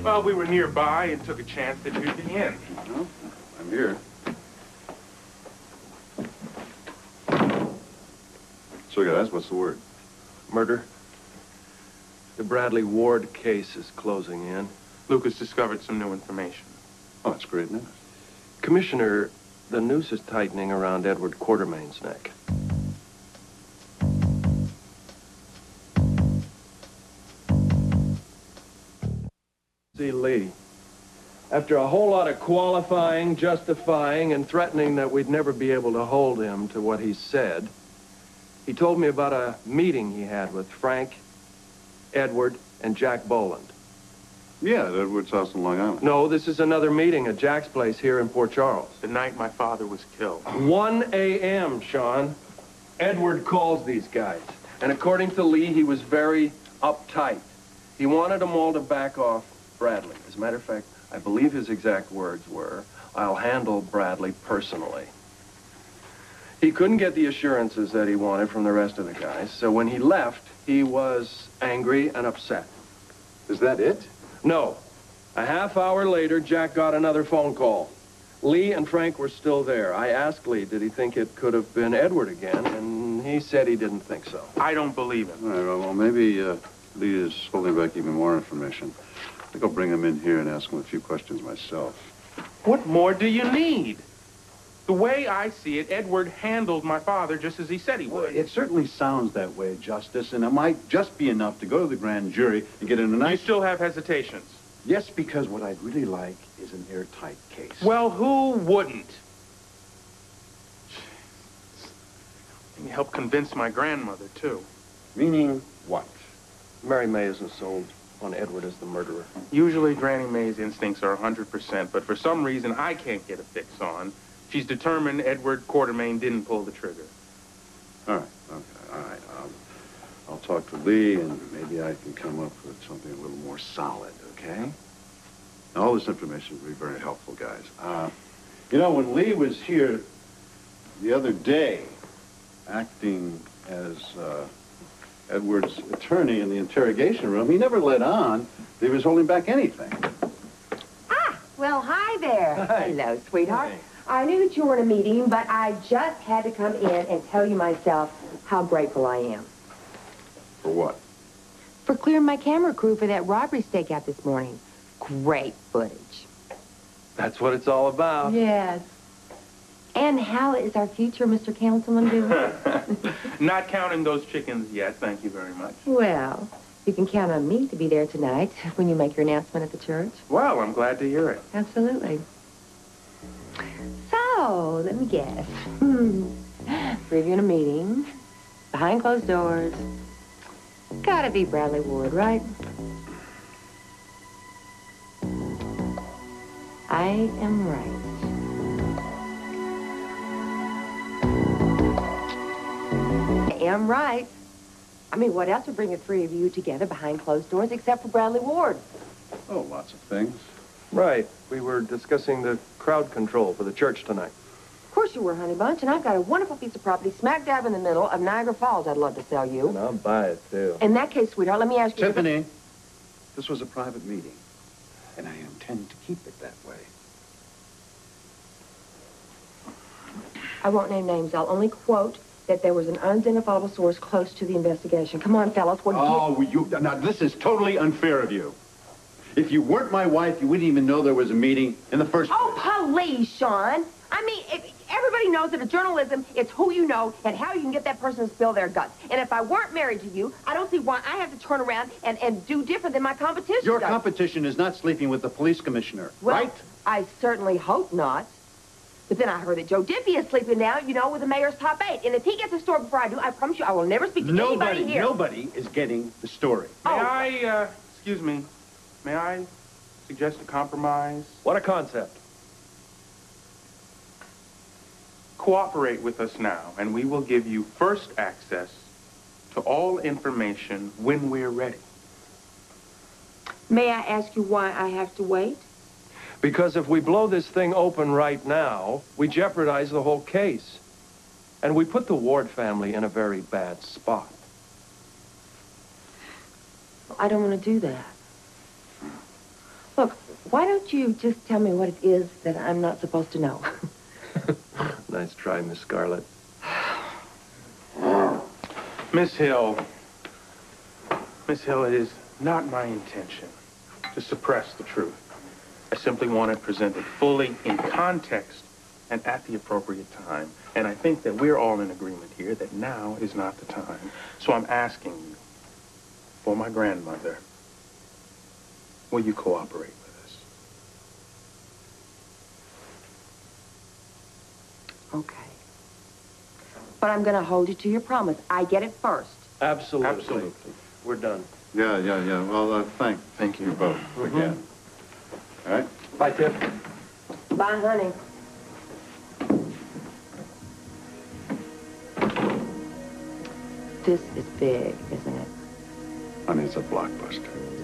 Well, we were nearby and took a chance that you'd be in. Well, I'm here. So, guys, what's the word? Murder. The Bradley Ward case is closing in. Lucas discovered some new information. Oh, that's great news. Commissioner, the noose is tightening around Edward Quartermain's neck. See, Lee, after a whole lot of qualifying, justifying, and threatening that we'd never be able to hold him to what he said, he told me about a meeting he had with Frank, Edward, and Jack Boland. Yeah, at Edward's house in Long Island. No, this is another meeting at Jack's place here in Port Charles. The night my father was killed. 1 a.m., Sean. Edward calls these guys. And according to Lee, he was very uptight. He wanted them all to back off Bradley. As a matter of fact, I believe his exact words were, "I'll handle Bradley personally." He couldn't get the assurances that he wanted from the rest of the guys, so when he left, he was angry and upset. Is that it? No. A half hour later, Jack got another phone call. Lee and Frank were still there. I asked Lee, did he think it could have been Edward again, and he said he didn't think so. I don't believe him. All right, well, maybe Lee is holding back even more information. I think I'll bring him in here and ask him a few questions myself. What more do you need? The way I see it, Edward handled my father just as he said he would. It certainly sounds that way, Justus, and it might just be enough to go to the grand jury and get in a nice... You still have hesitations? Yes, because what I'd really like is an airtight case. Well, who wouldn't? Can you help convince my grandmother, too? Meaning what? Mary May isn't sold on Edward as the murderer. Usually Granny May's instincts are 100%, but for some reason I can't get a fix on. She's determined Edward Quartermain didn't pull the trigger. All right, okay, all right. I'll talk to Lee, and maybe I can come up with something a little more solid, okay? Now, all this information will be very helpful, guys. You know, when Lee was here the other day, acting as Edward's attorney in the interrogation room, he never let on that he was holding back anything. Ah, well, hi there. Hi. Hello, sweetheart. Hey. I knew that you were in a meeting, but I just had to come in and tell you myself how grateful I am. For what? For clearing my camera crew for that robbery stakeout this morning. Great footage. That's what it's all about. Yes. And how is our future Mr. Councilman doing? Not counting those chickens yet, thank you very much. Well, you can count on me to be there tonight when you make your announcement at the church. Well, I'm glad to hear it. Absolutely. So, let me guess. Reviewing a meeting, behind closed doors. Gotta be Bradley Ward, right? I am right. I am right. I mean, what else would bring the three of you together behind closed doors except for Bradley Ward? Oh, lots of things. Right. We were discussing the crowd control for the church tonight. Of course you were, honey bunch, and I've got a wonderful piece of property smack dab in the middle of Niagara Falls I'd love to sell you. And I'll buy it, too. In that case, sweetheart, let me ask you... Tiffany, this was a private meeting, and I intend to keep it that way. I won't name names. I'll only quote that there was an unidentifiable source close to the investigation. Come on, fellas. What Now, this is totally unfair of you. If you weren't my wife, you wouldn't even know there was a meeting in the first place. Oh, please, Sean. I mean, everybody knows that in journalism, it's who you know and how you can get that person to spill their guts. And if I weren't married to you, I don't see why I have to turn around and do different than my competition Your does. competition is not sleeping with the police commissioner, Well, right? I certainly hope not. But then I heard that Joe Diffie is sleeping now, you know, with the mayor's top 8. And if he gets the story before I do, I promise you I will never speak to anybody here. Nobody is getting the story. Excuse me, may I suggest a compromise? What a concept. Cooperate with us now, and we will give you first access to all information when we're ready. May I ask you why I have to wait? Because if we blow this thing open right now, we jeopardize the whole case. And we put the Ward family in a very bad spot. I don't want to do that. Look, why don't you just tell me what it is that I'm not supposed to know? Nice try, Miss Scarlett. Miss Hill, it is not my intention to suppress the truth. I simply want it presented fully in context and at the appropriate time. And I think that we're all in agreement here that now is not the time. So I'm asking you, for my grandmother, will you cooperate with us? Okay. But I'm going to hold you to your promise. I get it first. Absolutely. Absolutely. We're done. Yeah. Well, thank you both again. All right? Bye, Tiff. Bye, honey. This is big, isn't it? I mean, it's a blockbuster.